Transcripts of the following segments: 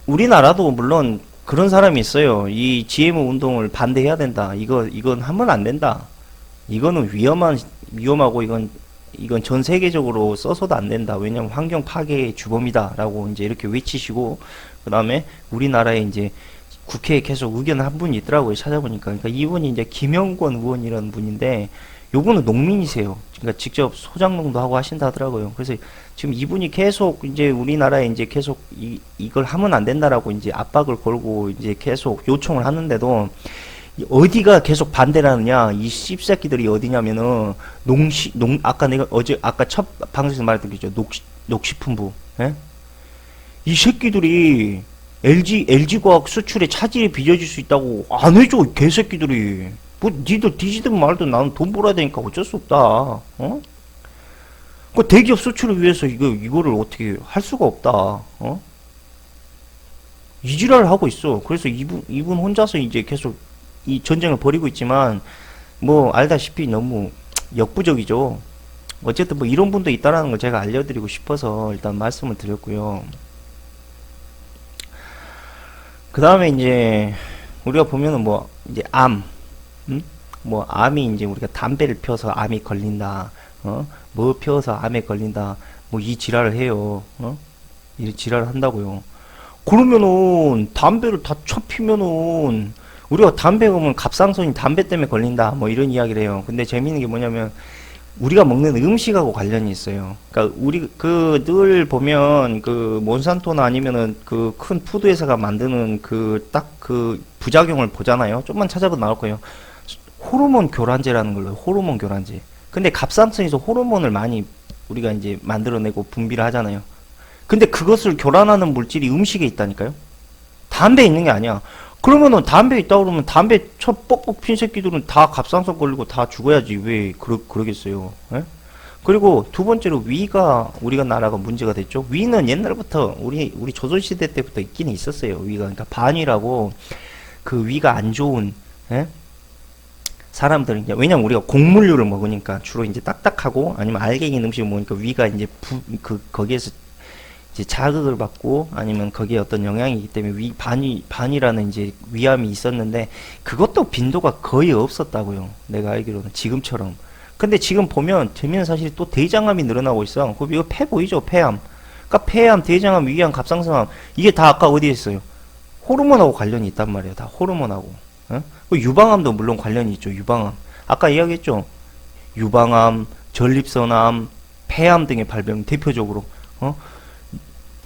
우리나라도 물론 그런 사람이 있어요. 이 GMO 운동을 반대해야 된다. 이건 하면 안 된다. 이거는 위험하고 이건 전 세계적으로 써서도 안 된다. 왜냐면 환경 파괴의 주범이다라고 이제 이렇게 외치시고, 그 다음에 우리나라에 이제 국회에 계속 의견 한 분이 있더라고요. 찾아보니까. 그러니까 이분이 이제 김영권 의원이라는 분인데, 요분은 농민이세요. 그러니까 직접 소작농도 하고 하신다 하더라고요. 그래서 지금 이분이 계속 이제 우리나라에 이제 계속 이걸 하면 안 된다라고 이제 압박을 걸고 이제 계속 요청을 하는데도 어디가 계속 반대를 하느냐, 이 씹새끼들이 어디냐면은, 아까 아까 첫 방송에서 말했던 게 있죠. 녹식품부. 예? 이 새끼들이 LG과학 수출에 차질이 빚어질 수 있다고 안 해줘, 개새끼들이. 뭐, 니들 뒤지든 말든 나는 돈 벌어야 되니까 어쩔 수 없다. 어? 그 대기업 수출을 위해서 이거를 어떻게 할 수가 없다. 어? 이지랄을 하고 있어. 그래서 이분 혼자서 이제 계속 이 전쟁을 벌이고 있지만, 뭐 알다시피 너무 역부족이죠. 어쨌든 뭐 이런 분도 있다라는 걸 제가 알려드리고 싶어서 일단 말씀을 드렸고요. 그 다음에 이제 우리가 보면은 뭐 이제 응? 뭐 암이 이제 우리가 담배를 피워서 암이 걸린다. 뭐 피워서 암에 걸린다. 뭐 이 지랄을 해요. 이 지랄을 한다고요. 그러면은 담배를 다 쳐피면은 우리가 담배 보면 갑상선이 담배 때문에 걸린다 뭐 이런 이야기를 해요. 근데 재밌는 게 뭐냐면 우리가 먹는 음식하고 관련이 있어요. 그러니까 우리 그 늘 보면 그 몬산토나 아니면은 그 큰 푸드 회사가 만드는 그 딱 그 부작용을 보잖아요. 좀만 찾아보면 나올 거예요. 호르몬 교란제라는 걸로, 호르몬 교란제. 근데 갑상선에서 호르몬을 많이 우리가 이제 만들어내고 분비를 하잖아요. 근데 그것을 교란하는 물질이 음식에 있다니까요. 담배에 있는 게 아니야. 그러면은 담배에 있다 그러면 담배 쳐 뻑뻑 핀 새끼들은 다 갑상선 걸리고 다 죽어야지. 왜 그러겠어요. 예? 그리고 두 번째로 위가 우리가 나라가 문제가 됐죠. 위는 옛날부터 우리 조선시대 때부터 있긴 있었어요. 위가. 그러니까 반위라고 그 위가 안 좋은, 예? 사람들은 이제 왜냐면 우리가 곡물류를 먹으니까 주로 이제 딱딱하고 아니면 알갱이 음식을 먹으니까 위가 이제 거기에서 이제 자극을 받고 아니면 거기에 어떤 영향이기 때문에 반이라는 이제 위암이 있었는데 그것도 빈도가 거의 없었다고요. 내가 알기로는 지금처럼. 근데 지금 보면 재미있는 사실이 또 대장암이 늘어나고 있어. 그럼 이거 폐 보이죠? 폐암. 그러니까 폐암, 대장암, 위암, 갑상선암 이게 다 아까 어디에 있어요? 호르몬하고 관련이 있단 말이에요. 다 호르몬하고. 어? 유방암도 물론 관련이 있죠. 유방암. 아까 이야기했죠. 유방암, 전립선암, 폐암 등의 발병 대표적으로.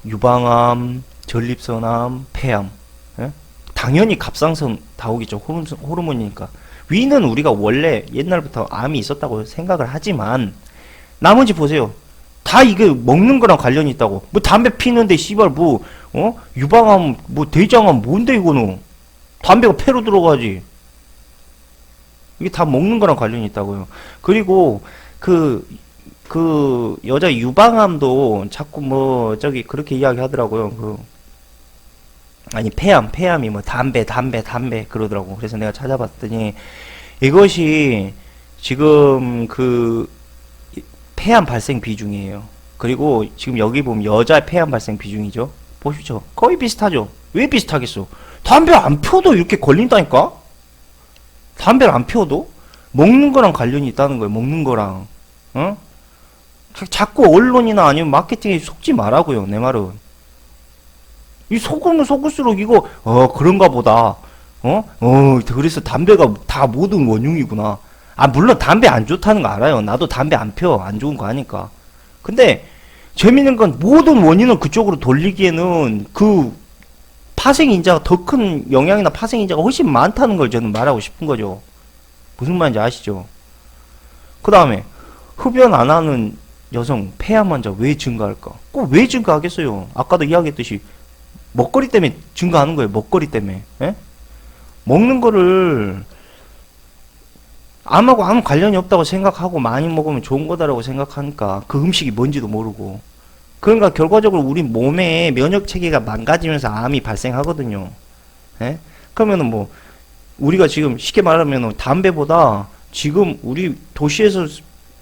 유방암, 전립선암, 폐암. 예? 당연히 갑상선 다오겠죠. 호르몬이니까. 위는 우리가 원래 옛날부터 암이 있었다고 생각을 하지만 나머지 보세요. 다 이게 먹는 거랑 관련이 있다고. 뭐 담배 피는데 씨발 유방암 뭐 대장암 뭔데 이거는. 담배가 폐로 들어가지. 이게 다 먹는 거랑 관련이 있다고요. 그리고 그 여자 유방암도 자꾸 뭐 저기 그렇게 이야기 하더라고요. 아니 폐암이 뭐 담배 그러더라고. 그래서 내가 찾아봤더니 이것이 지금 그 폐암 발생 비중이에요. 그리고 지금 여기 보면 여자 폐암 발생 비중이죠. 보십시오. 거의 비슷하죠. 왜 비슷하겠어? 담배 안 피워도 이렇게 걸린다니까? 담배를 안 피워도? 먹는 거랑 관련이 있다는 거예요. 먹는 거랑. 자꾸 언론이나 아니면 마케팅에 속지 말라고요. 내 말은. 이 속으면 속을수록 이거 그런가 보다. 그래서 담배가 다 모든 원흉이구나. 아 물론 담배 안 좋다는 거 알아요. 나도 담배 안 피워. 안 좋은 거 아니까. 근데 재밌는 건 모든 원인을 그쪽으로 돌리기에는 그 파생인자가 더 큰 영향이나 파생인자가 훨씬 많다는 걸 저는 말하고 싶은 거죠. 무슨 말인지 아시죠? 그 다음에 흡연 안 하는 여성 폐암 환자 왜 증가할까? 꼭 왜 증가하겠어요? 아까도 이야기했듯이 먹거리 때문에 증가하는 거예요. 먹거리 때문에. 예? 먹는 거를 암하고 아무 관련이 없다고 생각하고 많이 먹으면 좋은 거다라고 생각하니까 그 음식이 뭔지도 모르고 그러니까 결과적으로 우리 몸의 면역 체계가 망가지면서 암이 발생하거든요. 예? 그러면은 뭐 우리가 지금 쉽게 말하면 담배보다 지금 우리 도시에서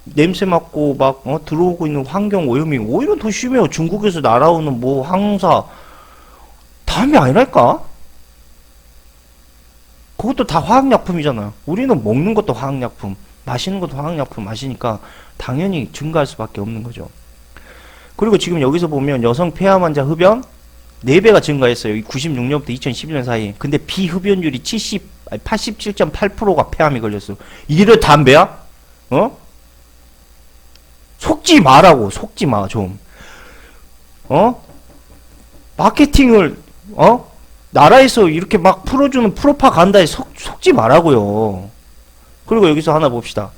냄새 맡고 막 들어오고 있는 환경 오염이 오히려 더 심해요. 중국에서 날아오는 뭐 항사 담이 아니랄까? 그것도 다 화학약품이잖아요. 우리는 먹는 것도 화학약품, 마시는 것도 화학약품 마시니까 당연히 증가할 수밖에 없는 거죠. 그리고 지금 여기서 보면 여성 폐암 환자 흡연 4배가 증가했어요. 96년부터 2011년 사이에. 근데 비흡연율이 87.8%가 폐암이 걸렸어. 이래 담배야? 어? 속지 마라고. 속지 마, 좀. 어? 마케팅을, 나라에서 이렇게 막 풀어주는 프로파간다에 속지 마라고요. 그리고 여기서 하나 봅시다.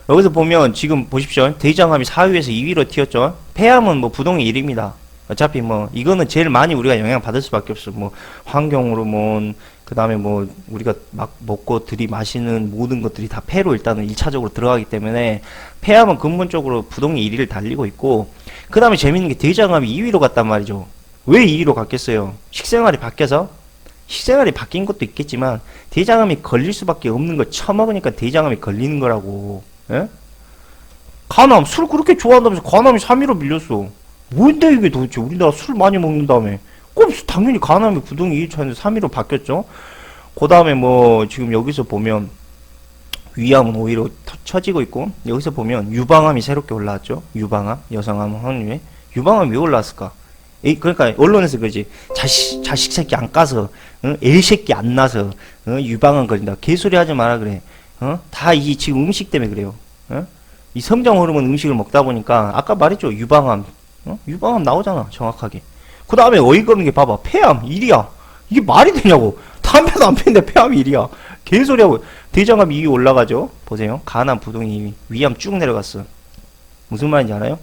여기서 보면 지금 보십시오. 대장암이 4위에서 2위로 튀었죠. 폐암은 뭐 부동의 1위입니다. 어차피 뭐 이거는 제일 많이 우리가 영향 받을 수밖에 없어. 뭐 환경호르몬, 그 다음에 뭐 우리가 막 먹고 들이마시는 모든 것들이 다 폐로 일단은 1차적으로 들어가기 때문에 폐암은 근본적으로 부동의 1위를 달리고 있고, 그 다음에 재밌는 게 대장암이 2위로 갔단 말이죠. 왜 2위로 갔겠어요? 식생활이 바뀌어서? 식생활이 바뀐 것도 있겠지만 대장암이 걸릴 수밖에 없는 걸 처먹으니까 대장암이 걸리는 거라고. 예? 간암, 술 그렇게 좋아한다면서 간암이 3위로 밀렸어. 뭔데 이게 도대체. 우리나라 술 많이 먹는 다음에 그럼 당연히 간암이 부동의 2위 차에서 3위로 바뀌었죠. 그 다음에 뭐 지금 여기서 보면 위암은 5위로 처지고 있고, 여기서 보면 유방암이 새롭게 올라왔죠. 유방암, 여성암 확률에. 유방암이 왜 올라왔을까? 그러니까 언론에서 그러지. 자식 새끼 안 까서, 애 새끼 안 나서, 유방암 걸린다. 개소리 하지 마라 그래. 다 이 지금 음식 때문에 그래요. 이 성장 호르몬 음식을 먹다 보니까 아까 말했죠. 유방암. 유방암 나오잖아. 정확하게. 그 다음에 어이가 없는 게 봐봐. 폐암 1위야. 이게 말이 되냐고. 담배도 안 피는데 폐암이 1위야. 개소리하고. 대장암 2위 올라가죠. 보세요. 간암, 부동의 2위. 위암 쭉 내려갔어. 무슨 말인지 알아요?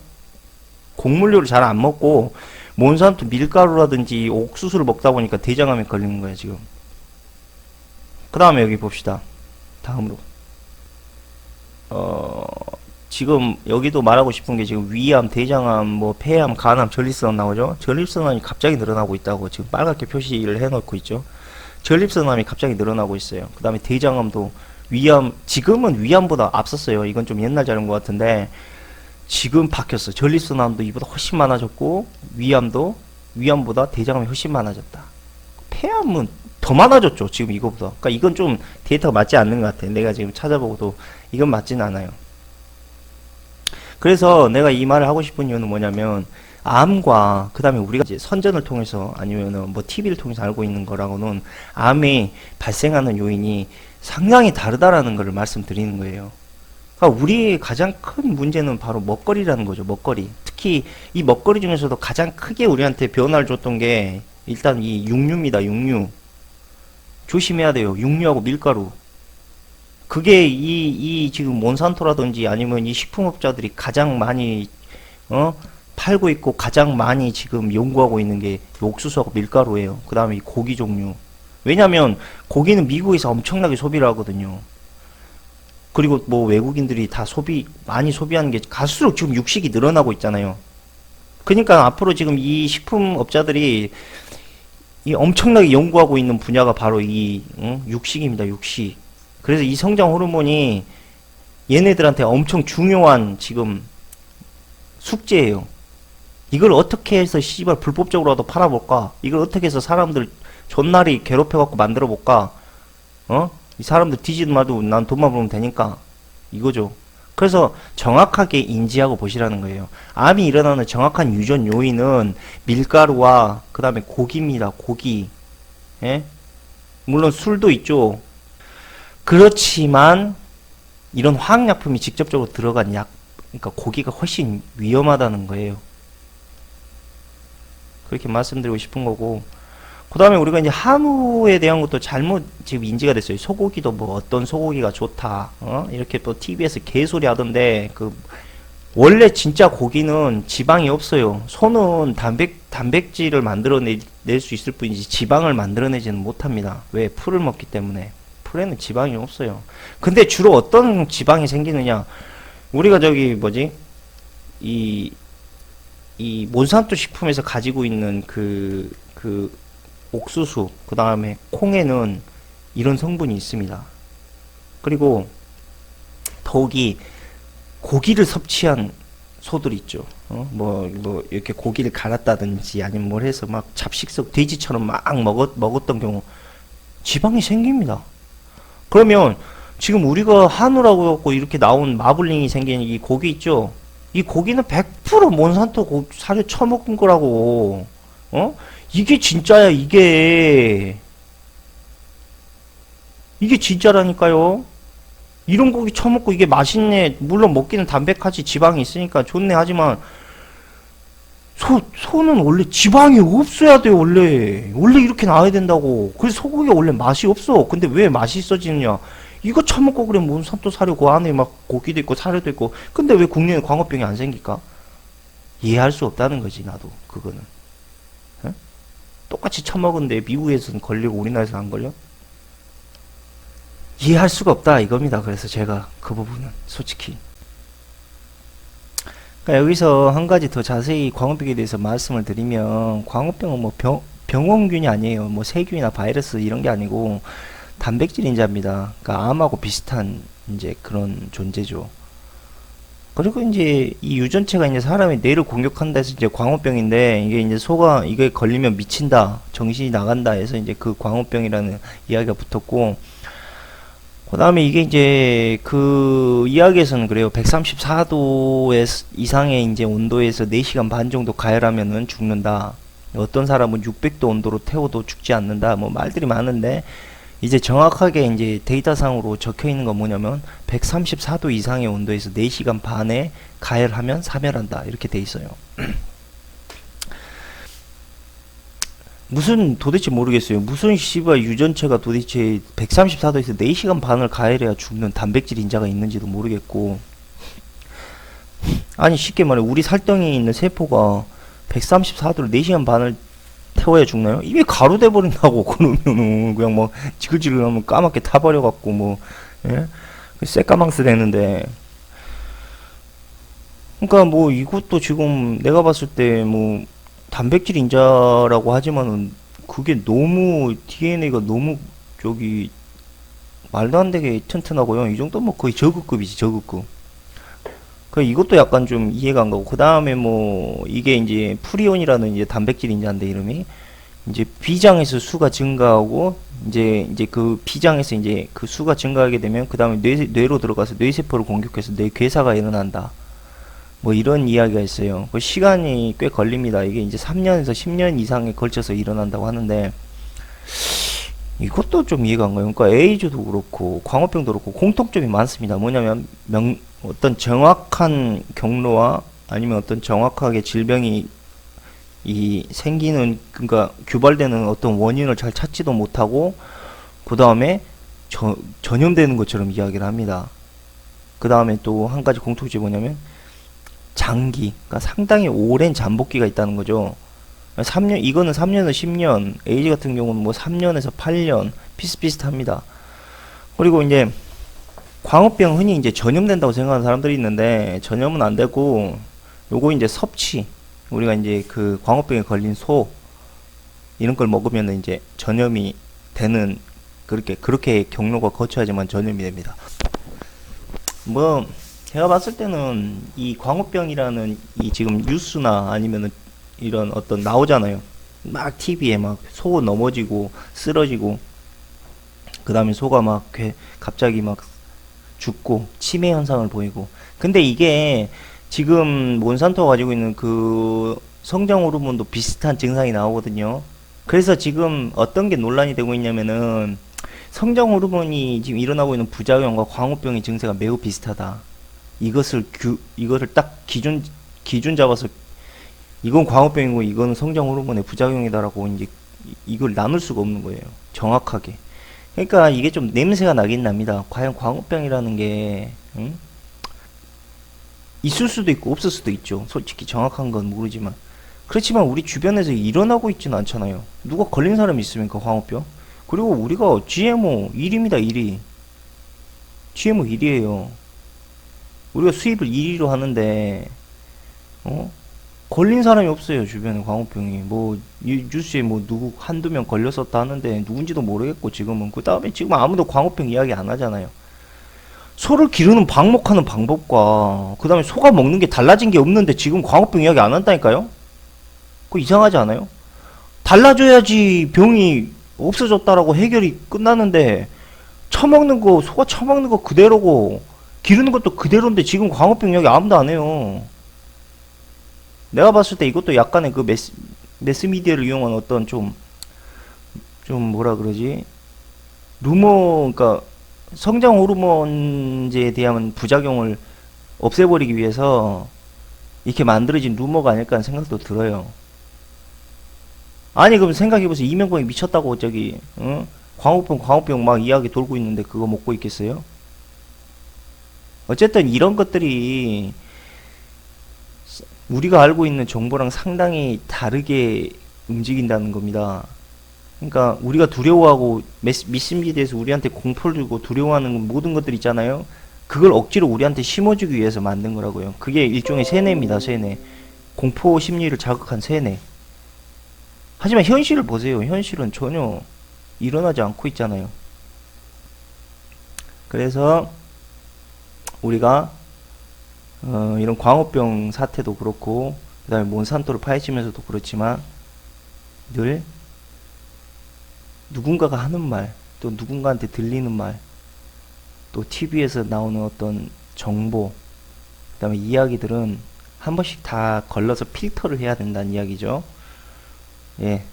곡물류를 잘 안 먹고 몬산토 밀가루라든지 옥수수를 먹다 보니까 대장암에 걸리는 거야 지금. 그 다음에 여기 봅시다. 다음으로. 지금 여기도 말하고 싶은 게 지금 위암, 대장암, 뭐 폐암, 간암, 전립선암 나오죠. 전립선암이 갑자기 늘어나고 있다고 지금 빨갛게 표시를 해놓고 있죠. 전립선암이 갑자기 늘어나고 있어요. 그 다음에 대장암도 위암, 지금은 위암보다 앞섰어요. 이건 좀 옛날 자료인 것 같은데 지금 바뀌었어. 전립선암도 이보다 훨씬 많아졌고, 위암보다 대장암이 훨씬 많아졌다. 폐암은 더 많아졌죠. 지금 이거보다. 그러니까 이건 좀 데이터가 맞지 않는 것 같아. 내가 지금 찾아보고도 이건 맞진 않아요. 그래서 내가 이 말을 하고 싶은 이유는 뭐냐면, 암과 그 다음에 우리가 이제 선전을 통해서 아니면은 뭐 TV를 통해서 알고 있는 거라고는 암이 발생하는 요인이 상당히 다르다라는 것을 말씀드리는 거예요. 그러니까 우리의 가장 큰 문제는 바로 먹거리라는 거죠. 먹거리. 특히 이 먹거리 중에서도 가장 크게 우리한테 변화를 줬던 게 일단 이 육류입니다. 육류. 조심해야 돼요. 육류하고 밀가루. 그게 이 지금 몬산토라든지 아니면 이 식품업자들이 가장 많이 팔고 있고 가장 많이 지금 연구하고 있는 게 옥수수하고 밀가루예요. 그 다음에 이 고기 종류. 왜냐면 고기는 미국에서 엄청나게 소비를 하거든요. 그리고 뭐 외국인들이 다 많이 소비하는 게 갈수록 지금 육식이 늘어나고 있잖아요. 그러니까 앞으로 지금 이 식품업자들이 이 엄청나게 연구하고 있는 분야가 바로 이 육식입니다. 육식. 그래서 이 성장 호르몬이 얘네들한테 엄청 중요한 지금 숙제예요. 이걸 어떻게 해서 씨발 불법적으로라도 팔아볼까? 이걸 어떻게 해서 사람들 존나리 괴롭혀갖고 만들어볼까? 이 사람들 뒤지든 말도 난 돈만 벌면 되니까. 이거죠. 그래서 정확하게 인지하고 보시라는 거예요. 암이 일어나는 정확한 유전 요인은 밀가루와 그 다음에 고기입니다. 고기. 예? 물론 술도 있죠. 그렇지만 이런 화학약품이 직접적으로 들어간 그러니까 고기가 훨씬 위험하다는 거예요. 그렇게 말씀드리고 싶은 거고, 그 다음에 우리가 이제 한우에 대한 것도 잘못 지금 인지가 됐어요. 소고기도 뭐 어떤 소고기가 좋다, 이렇게 또 TV에서 개소리 하던데, 원래 진짜 고기는 지방이 없어요. 소는 단백질을 만들어낼 수 있을 뿐이지 지방을 만들어내지는 못합니다. 왜? 풀을 먹기 때문에. 풀에는 지방이 없어요. 근데 주로 어떤 지방이 생기느냐? 우리가 이 몬산토 식품에서 가지고 있는 옥수수, 그 다음에 콩에는 이런 성분이 있습니다. 그리고 더욱이 고기를 섭취한 소들 있죠. 뭐 이렇게 고기를 갈았다든지 아니면 뭘 해서 막 잡식성 돼지처럼 막 먹었던 경우 지방이 생깁니다. 그러면 지금 우리가 한우라고 해갖고 이렇게 나온 마블링이 생긴 이 고기 있죠? 이 고기는 100% 몬산토 사료 처먹은 거라고. 이게 진짜야, 이게 진짜라니까요. 이런 고기 처먹고 이게 맛있네. 물론 먹기는 담백하지, 지방이 있으니까 좋네. 하지만 소는 원래 지방이 없어야 돼요, 원래. 원래 이렇게 나와야 된다고. 그래서 소고기가 원래 맛이 없어. 근데 왜 맛있어지느냐? 이거 처먹고 그래, 몬산토 사료 그 안에 막 고기도 있고 사료도 있고. 근데 왜 국내에 광어병이 안 생길까? 이해할 수 없다는 거지, 나도. 그거는. 에? 똑같이 처먹은데 미국에서는 걸리고 우리나라에서는 안 걸려? 이해할 수가 없다, 이겁니다. 그래서 제가 그 부분은 솔직히. 그러니까 여기서 한 가지 더 자세히 광우병에 대해서 말씀을 드리면, 광우병은 뭐 병원균이 아니에요. 뭐 세균이나 바이러스 이런 게 아니고 단백질 인자입니다. 그러니까 암하고 비슷한 이제 그런 존재죠. 그리고 이제 이 유전체가 이제 사람의 뇌를 공격한다 해서 이제 광우병인데, 이게 이제 소가 이게 걸리면 미친다, 정신이 나간다 해서 이제 그 광우병이라는 이야기가 붙었고, 그 다음에 이게 이제 그 이야기에서는 그래요. 134도 이상의 이제 온도에서 4시간 반 정도 가열하면은 죽는다. 어떤 사람은 600도 온도로 태워도 죽지 않는다. 뭐 말들이 많은데, 이제 정확하게 이제 데이터상으로 적혀 있는 건 뭐냐면 134도 이상의 온도에서 4시간 반에 가열하면 사멸한다. 이렇게 돼 있어요. 무슨 도대체 모르겠어요. 무슨 씨발 유전체가 도대체 134도에서 4시간 반을 가열해야 죽는 단백질 인자가 있는지도 모르겠고, 아니 쉽게 말해 우리 살덩이에 있는 세포가 134도를 4시간 반을 태워야 죽나요? 이미 가루 돼 버린다고. 그러면은 그냥 뭐 지글지글하면 까맣게 타버려 갖고 뭐, 예? 새까망스 되는데. 그러니까 뭐 이것도 지금 내가 봤을 때 뭐 단백질 인자라고 하지만은 그게 너무 DNA가 너무 저기 말도 안 되게 튼튼하고요. 이 정도 뭐 거의 저급급이지, 저급급. 그 이것도 약간 좀 이해가 안 가고, 그 다음에 뭐 이게 이제 프리온이라는 이제 단백질 인자인데, 이름이 이제 비장에서 수가 증가하고, 이제 그 비장에서 이제 그 수가 증가하게 되면 그 다음에 뇌로 들어가서 뇌세포를 공격해서 뇌괴사가 일어난다. 뭐 이런 이야기가 있어요. 그 시간이 꽤 걸립니다. 이게 이제 3년에서 10년 이상에 걸쳐서 일어난다고 하는데, 이것도 좀 이해가 안 가요. 그러니까 에이즈도 그렇고 광우병도 그렇고 공통점이 많습니다. 뭐냐면 어떤 정확한 경로와 아니면 어떤 정확하게 질병이 생기는, 그러니까 규발되는 어떤 원인을 잘 찾지도 못하고, 그 다음에 전염되는 것처럼 이야기를 합니다. 그 다음에 또 한 가지 공통점이 뭐냐면 장기, 그러니까 상당히 오랜 잠복기가 있다는 거죠. 3년, 이거는 3년에서 10년, 에이즈 같은 경우는 뭐 3년에서 8년, 비슷비슷합니다. 그리고 이제, 광우병 흔히 이제 전염된다고 생각하는 사람들이 있는데, 전염은 안 되고, 요거 이제 섭취, 우리가 이제 그 광우병에 걸린 소, 이런 걸 먹으면 이제 전염이 되는, 그렇게 경로가 거쳐야지만 전염이 됩니다. 뭐, 제가 봤을 때는 이 광우병이라는 이 지금 뉴스나 아니면은 이런 어떤 나오잖아요. 막 TV에 막 소 넘어지고 쓰러지고, 그 다음에 소가 막 갑자기 막 죽고 치매 현상을 보이고. 근데 이게 지금 몬산토가 가지고 있는 그 성장 호르몬도 비슷한 증상이 나오거든요. 그래서 지금 어떤 게 논란이 되고 있냐면은, 성장 호르몬이 지금 일어나고 있는 부작용과 광우병의 증세가 매우 비슷하다. 이거를 딱 기준 잡아서 이건 광우병이고 이거는 성장 호르몬의 부작용이다라고 이제 이걸 나눌 수가 없는 거예요. 정확하게. 그러니까 이게 좀 냄새가 나긴 납니다. 과연 광우병이라는 게 있을 수도 있고 없을 수도 있죠. 솔직히 정확한 건 모르지만. 그렇지만 우리 주변에서 일어나고 있지는 않잖아요. 누가 걸린 사람이 있습니까, 광우병? 그리고 우리가 GMO 1위입니다, 1위. GMO 1위에요. 우리가 수입을 1위로 하는데, 걸린 사람이 없어요, 주변에 광우병이. 뭐, 뉴스에 뭐, 한두 명 걸렸었다 하는데, 누군지도 모르겠고, 지금은. 그 다음에 지금 아무도 광우병 이야기 안 하잖아요. 소를 기르는 방목하는 방법과 그 다음에 소가 먹는 게 달라진 게 없는데 지금 광우병 이야기 안 한다니까요? 그거 이상하지 않아요? 달라져야지 병이 없어졌다라고 해결이 끝나는데 처먹는 거 소가 처먹는 거 그대로고 기르는 것도 그대로인데 지금 광우병 이야기 아무도 안 해요. 내가 봤을 때 이것도 약간의 그 매스미디어를 이용한 어떤 좀 뭐라 그러지? 그러니까 성장 호르몬제에 대한 부작용을 없애버리기 위해서 이렇게 만들어진 루머가 아닐까 하는 생각도 들어요. 아니, 그럼 생각해보세요. 이명박이 미쳤다고 저기, 응? 광우병 막 이야기 돌고 있는데 그거 먹고 있겠어요? 어쨌든 이런 것들이 우리가 알고 있는 정보랑 상당히 다르게 움직인다는 겁니다. 그러니까 우리가 두려워하고 미신비에 대해서 우리한테 공포를 주고 두려워하는 모든 것들 있잖아요. 그걸 억지로 우리한테 심어주기 위해서 만든 거라고요. 그게 일종의 세뇌입니다. 세뇌. 공포 심리를 자극한 세뇌. 하지만 현실을 보세요. 현실은 전혀 일어나지 않고 있잖아요. 그래서 우리가 이런 광우병 사태도 그렇고 그 다음에 몬산토를 파헤치면서도 그렇지만 늘 누군가가 하는 말, 또 누군가한테 들리는 말, 또 TV에서 나오는 어떤 정보, 그 다음에 이야기들은 한 번씩 다 걸러서 필터를 해야 된다는 이야기죠. 예.